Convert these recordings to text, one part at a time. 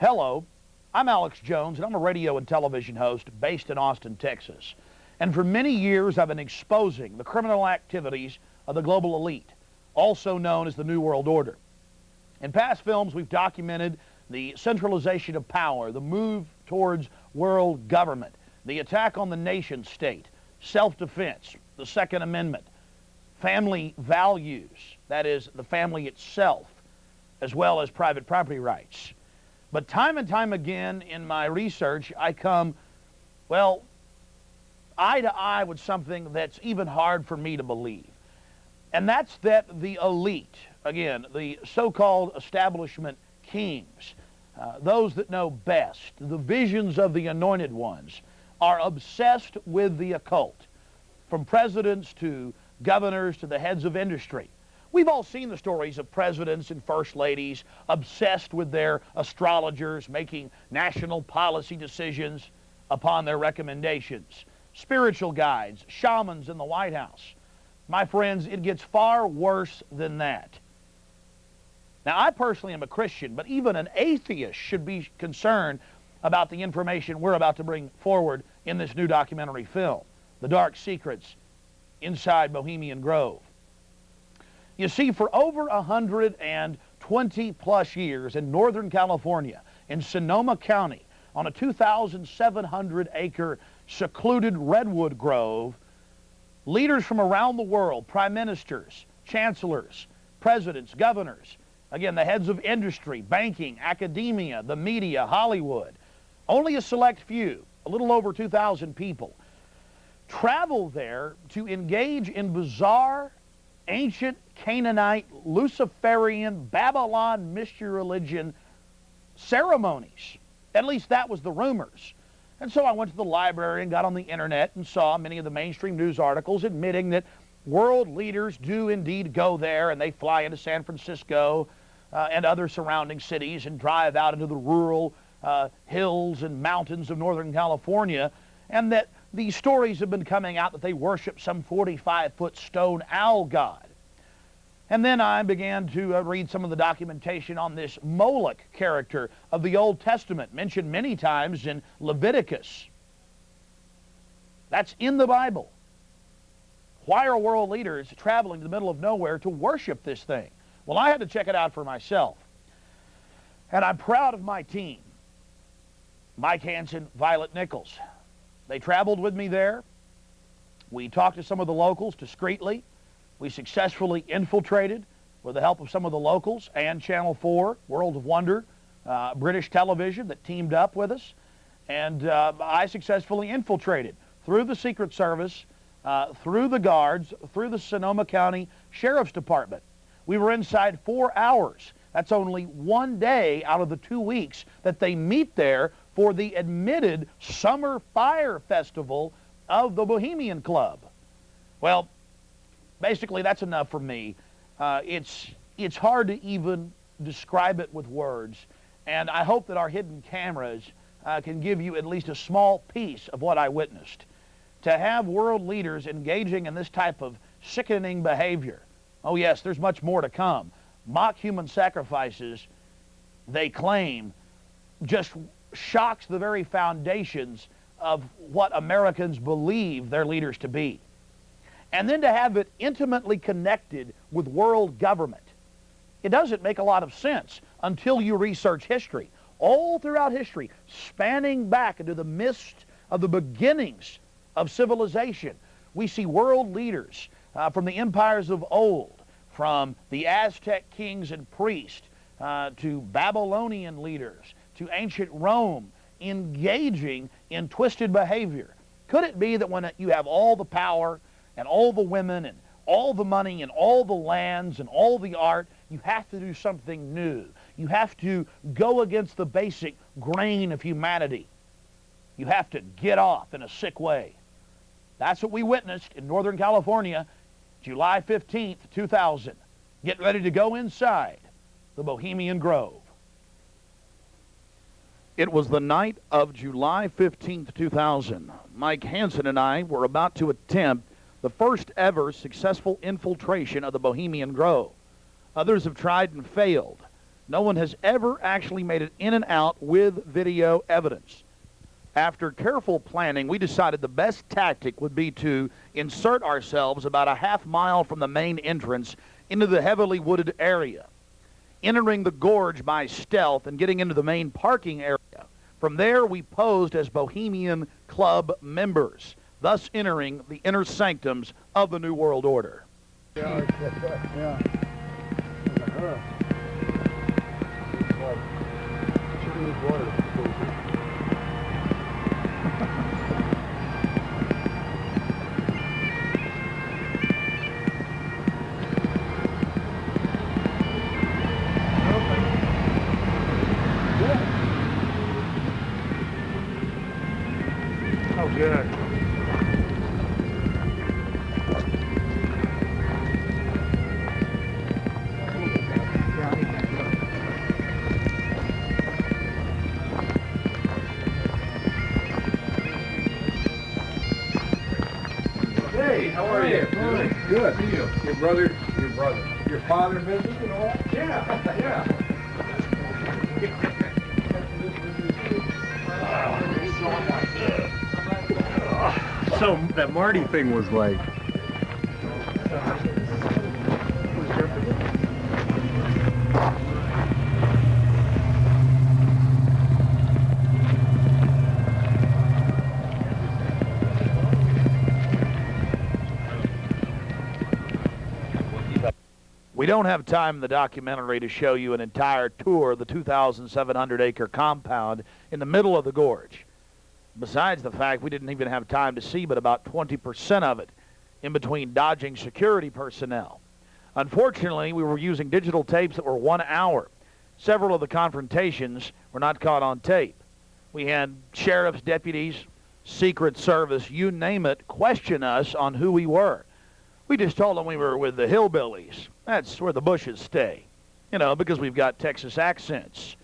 Hello, I'm Alex Jones, and I'm a radio and television host based in Austin, Texas. And for many years, I've been exposing the criminal activities of the global elite, also known as the New World Order. In past films, we've documented the centralization of power, the move towards world government, the attack on the nation state, self-defense, the Second Amendment, family values, that is, the family itself, as well as private property rights. But time and time again in my research, I come, well, eye to eye with something that's even hard for me to believe. And that's that the elite, again, the so-called establishment kings, those that know best, the visions of the anointed ones, are obsessed with the occult, from presidents to governors to the heads of industry. We've all seen the stories of presidents and first ladies obsessed with their astrologers making national policy decisions upon their recommendations. Spiritual guides, shamans in the White House. My friends, it gets far worse than that. Now, I personally am a Christian, but even an atheist should be concerned about the information we're about to bring forward in this new documentary film, The Dark Secrets Inside Bohemian Grove. You see, for over 120 plus years in Northern California, in Sonoma County, on a 2,700-acre secluded redwood grove, leaders from around the world, prime ministers, chancellors, presidents, governors, again, the heads of industry, banking, academia, the media, Hollywood, only a select few, a little over 2,000 people, travel there to engage in bizarre, ancient Canaanite, Luciferian, Babylon mystery religion ceremonies. At least that was the rumors. And so I went to the library and got on the internet and saw many of the mainstream news articles admitting that world leaders do indeed go there, and they fly into San Francisco and other surrounding cities and drive out into the rural hills and mountains of Northern California, and that these stories have been coming out that they worship some 45-foot stone owl god. And then I began to read some of the documentation on this Moloch character of the Old Testament, mentioned many times in Leviticus. That's in the Bible. Why are world leaders traveling to the middle of nowhere to worship this thing? Well, I had to check it out for myself. And I'm proud of my team. Mike Hansen, Violet Nichols. They traveled with me there. We talked to some of the locals discreetly. We successfully infiltrated, with the help of some of the locals and Channel 4, World of Wonder, British television that teamed up with us. And I successfully infiltrated through the Secret Service, through the guards, through the Sonoma County Sheriff's Department. We were inside 4 hours. That's only one day out of the 2 weeks that they meet there for the admitted Summer Fire Festival of the Bohemian Club. Well, basically, that's enough for me. It's hard to even describe it with words, and I hope that our hidden cameras can give you at least a small piece of what I witnessed. To have world leaders engaging in this type of sickening behavior, oh yes, there's much more to come. Mock human sacrifices, they claim, just shocks the very foundations of what Americans believe their leaders to be. And then to have it intimately connected with world government. It doesn't make a lot of sense until you research history. All throughout history, spanning back into the midst of the beginnings of civilization, we see world leaders from the empires of old, from the Aztec kings and priests to Babylonian leaders, to ancient Rome, engaging in twisted behavior. Could it be that when you have all the power and all the women and all the money and all the lands and all the art, you have to do something new? You have to go against the basic grain of humanity. You have to get off in a sick way. That's what we witnessed in Northern California, July 15th, 2000. Get ready to go inside the Bohemian Grove. It was the night of July 15th, 2000. Mike Hansen and I were about to attempt the first ever successful infiltration of the Bohemian Grove. Others have tried and failed. No one has ever actually made it in and out with video evidence. After careful planning, we decided the best tactic would be to insert ourselves about a half-mile from the main entrance into the heavily wooded area, entering the gorge by stealth and getting into the main parking area. From there, we posed as Bohemian Club members, thus entering the inner sanctums of the New World Order. Yeah. Oh, good. Hey, how are you? Good. Good. See you. Your father missing and all? Yeah. So that Marty thing was like. We don't have time in the documentary to show you an entire tour of the 2,700-acre compound in the middle of the gorge. Besides the fact we didn't even have time to see but about 20% of it in between dodging security personnel. Unfortunately, we were using digital tapes that were 1 hour. Several of the confrontations were not caught on tape. We had sheriffs, deputies, Secret Service, you name it, question us on who we were. We just told them we were with the hillbillies. That's where the bushes stay, you know, because we've got Texas accents.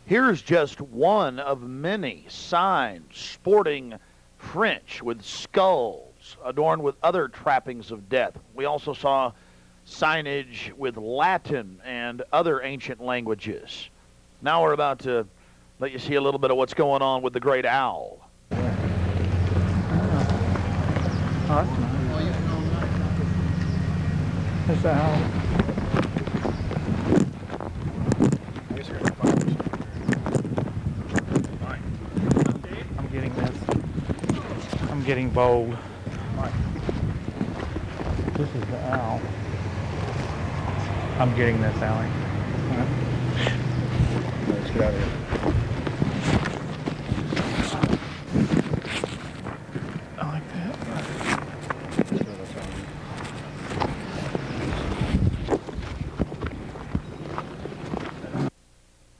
Here's just one of many signs sporting French with skulls adorned with other trappings of death. We also saw signage with Latin and other ancient languages. Now we're about to let you see a little bit of what's going on with the great owl. Oh, that's nice. That's the owl. I'm getting bold. This is the owl. I'm getting this, Allie. Let's get out of here. I like that.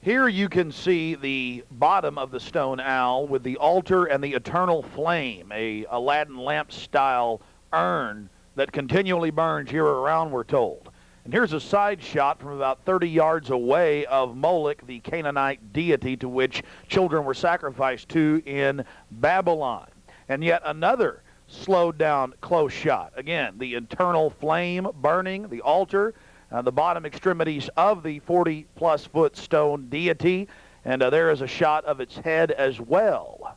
Here you can see the bottom of the stone owl with the altar and the eternal flame, a Aladdin lamp-style urn that continually burns year-round, we're told. And here's a side shot from about 30 yards away of Moloch, the Canaanite deity to which children were sacrificed to in Babylon. And yet another slowed-down close shot. Again, the eternal flame burning, the altar, the bottom extremities of the 40-plus foot stone deity, and there is a shot of its head as well.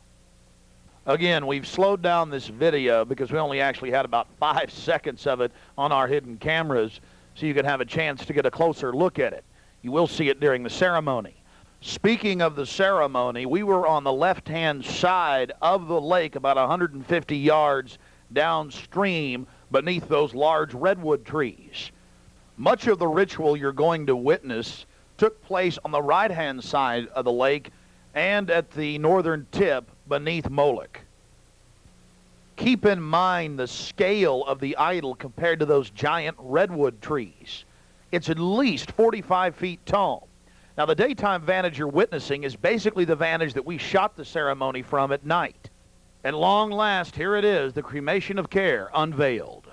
Again, we've slowed down this video because we only actually had about 5 seconds of it on our hidden cameras, so you can have a chance to get a closer look at it. You will see it during the ceremony. Speaking of the ceremony, we were on the left-hand side of the lake about 150 yards downstream beneath those large redwood trees. Much of the ritual you're going to witness took place on the right-hand side of the lake and at the northern tip beneath Moloch. keep in mind the scale of the idol compared to those giant redwood trees. It's at least 45 feet tall. Now, the daytime vantage you're witnessing is basically the vantage that we shot the ceremony from at night. At long last, here it is, the cremation of care unveiled.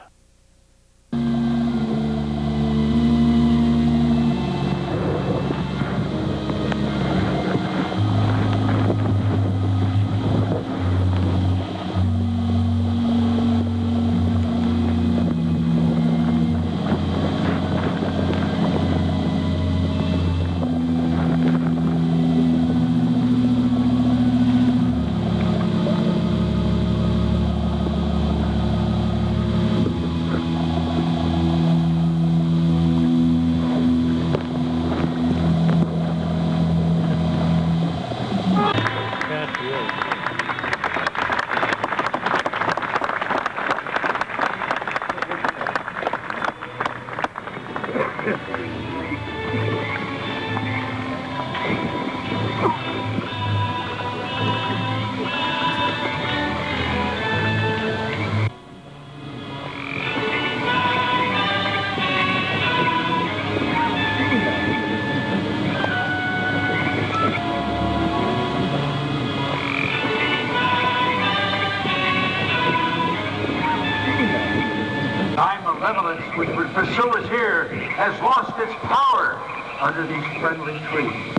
Which would pursue us here has lost its power under these friendly trees.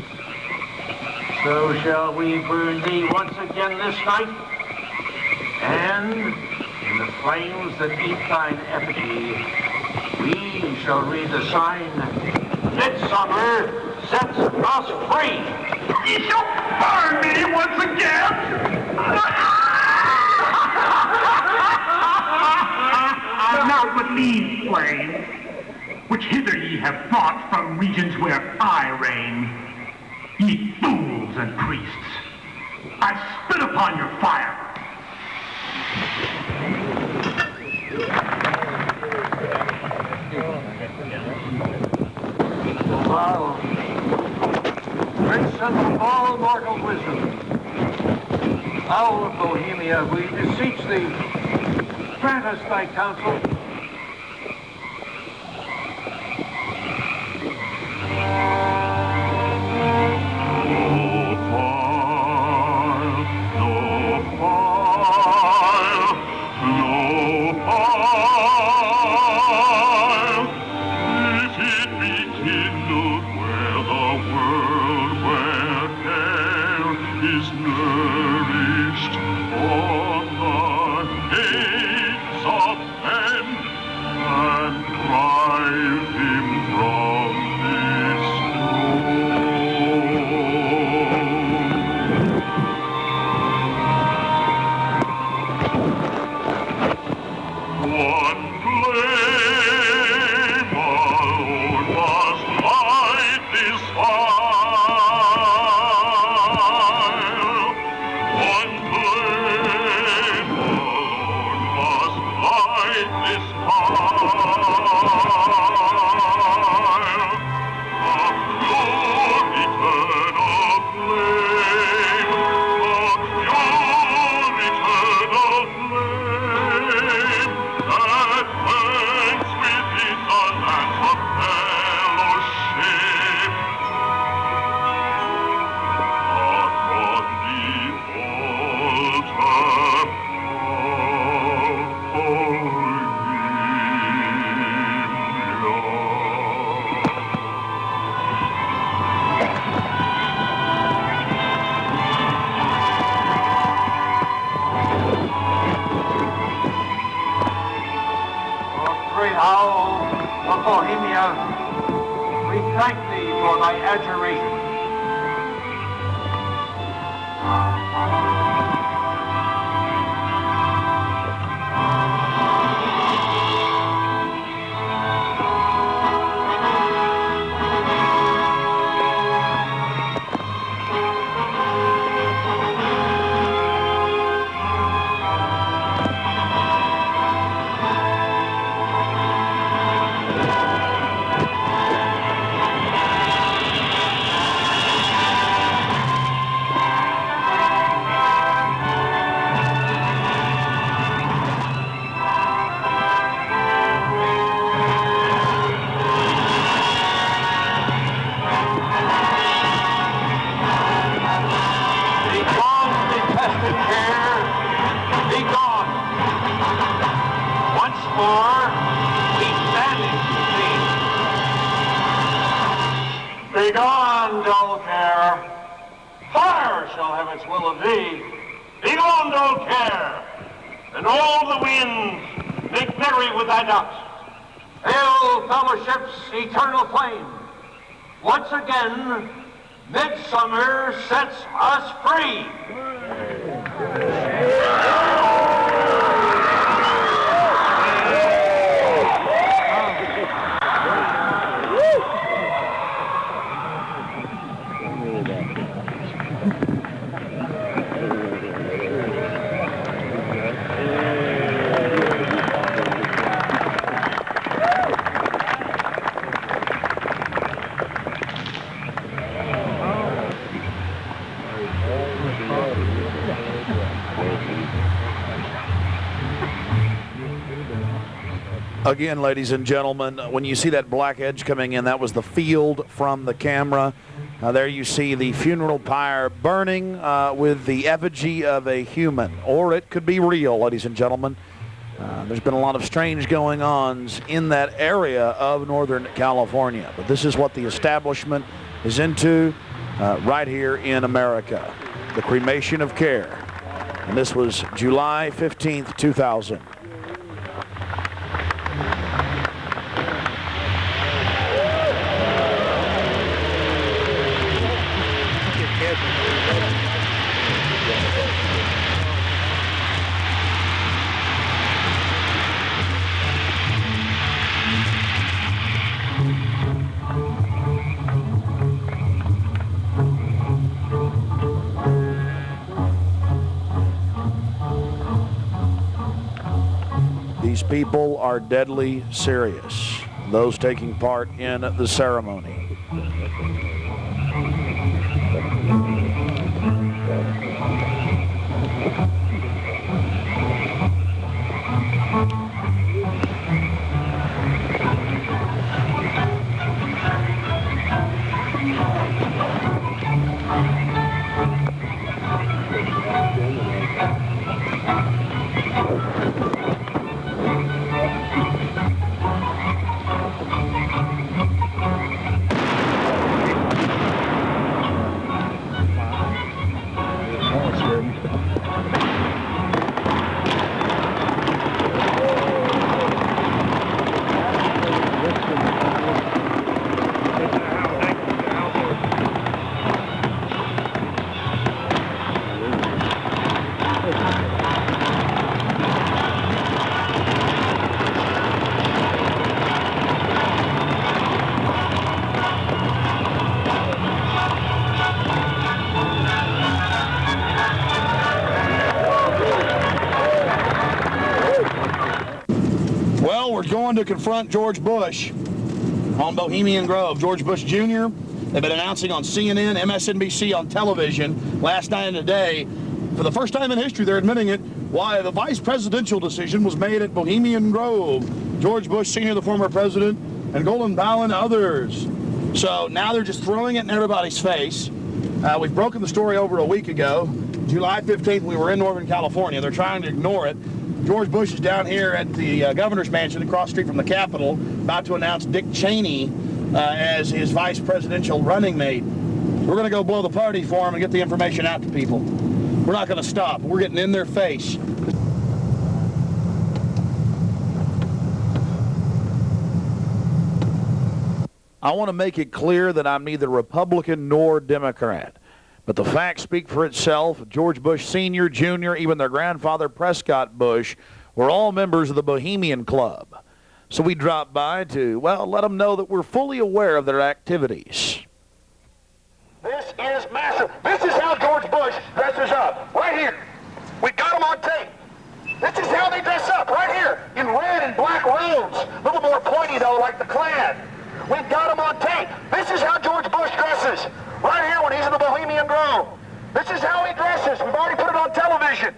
So shall we burn thee once again this night, and in the flames that eat thine effigy, we shall read the sign, Midsummer sets us free. You shall burn me once again! Now but these flames, which hither ye have brought from regions where I reign, ye fools and priests, I spit upon your fire. Thou, Prince of all mortal wisdom, Owl of Bohemia, we beseech thee, grant us thy counsel. Bohemia, we thank thee for thy adjuration. Fire shall have its will of thee. Begone, old care, and all the winds make merry with thy dust. Hail, fellowship's eternal flame. Once again, midsummer sets us free. Again, ladies and gentlemen, when you see that black edge coming in, that was the field from the camera. There you see the funeral pyre burning with the effigy of a human, or it could be real, ladies and gentlemen. There's been a lot of strange going-ons in that area of Northern California, but this is what the establishment is into right here in America, the cremation of care. And this was July 15th, 2000. These people are deadly serious, those taking part in the ceremony. Going to confront George Bush on Bohemian Grove. George Bush Jr. They've been announcing on CNN, MSNBC on television last night and today. For the first time in history, they're admitting it, why the vice presidential decision was made at Bohemian Grove. George Bush Sr., the former president, and Colin Powell and others. So now they're just throwing it in everybody's face. We've broken the story over a week ago. July 15th, we were in Northern California. They're trying to ignore it. George Bush is down here at the governor's mansion across the street from the Capitol, about to announce Dick Cheney as his vice presidential running mate. We're going to go blow the party for him and get the information out to people. We're not going to stop. We're getting in their face. I want to make it clear that I'm neither Republican nor Democrat. But the facts speak for itself. George Bush Sr., Jr., even their grandfather Prescott Bush were all members of the Bohemian Club. So we dropped by to, well, let them know that we're fully aware of their activities. This is massive. This is how George Bush dresses up. Right here. We got him on tape. This is how they dress up. Right here. In red and black robes. A little more pointy, though, like the Klan. We've got him on tape. This is how George Bush dresses. Right here when he's in the Bohemian Grove. This is how he dresses. We've already put it on television.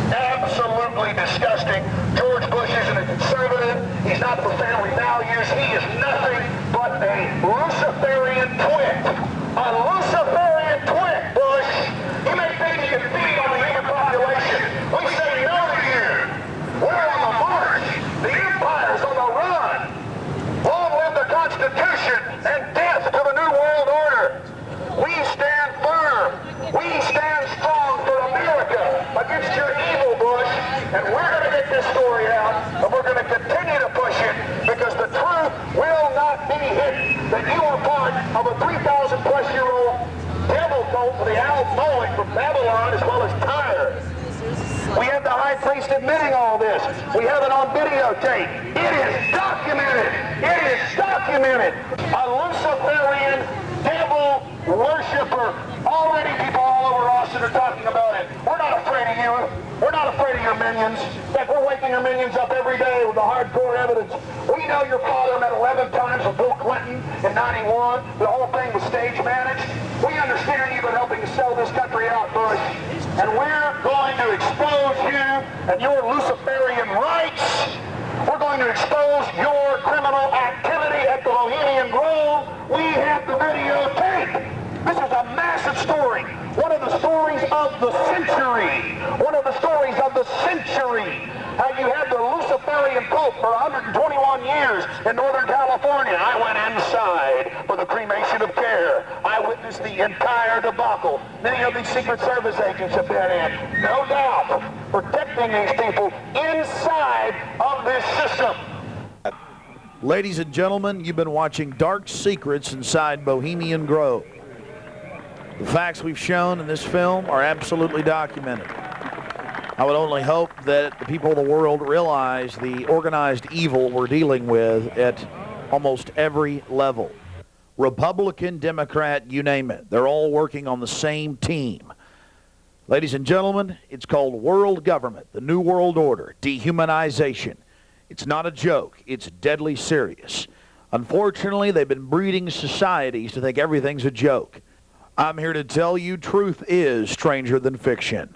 Absolutely disgusting. George Bush isn't a conservative. He's not for family values. He is nothing but a Luciferian twit. A Luciferian twit, Bush. You may think you can feed on the human population. We say no to you. We're on the march. The empire's on the run. Long live the Constitution and death to the New World Order. We stand firm. We Babylon as well as Tyre. We have the high priest admitting all this. We have it on videotape. It is documented. It is documented. A Luciferian devil worshiper. Already people all over Austin are talking about it. We're not afraid of you. We're not afraid of your minions. In fact, we're waking your minions up every day with the hardcore evidence. We know your father met 11 times with Bill Clinton in 91. The whole thing was stage managed. We understand you've been helping to sell this country out, Bush. And we're going to expose you and your Luciferian rights. We're going to expose your criminal activity at the Bohemian Grove. We have the videotape. This is a massive story. One of the stories of the century. One of the stories of the century. How you had the Luciferian Pope for 121 years in Northern California. I went inside for the cremation of care. I witnessed the entire debacle. Many of these Secret Service agents have been in, no doubt, protecting these people inside of this system. Ladies and gentlemen, you've been watching Dark Secrets Inside Bohemian Grove. The facts we've shown in this film are absolutely documented. I would only hope that the people of the world realize the organized evil we're dealing with at almost every level. Republican, Democrat, you name it. They're all working on the same team. Ladies and gentlemen, it's called world government, the New World Order, dehumanization. It's not a joke. It's deadly serious. Unfortunately, they've been breeding societies to think everything's a joke. I'm here to tell you truth is stranger than fiction.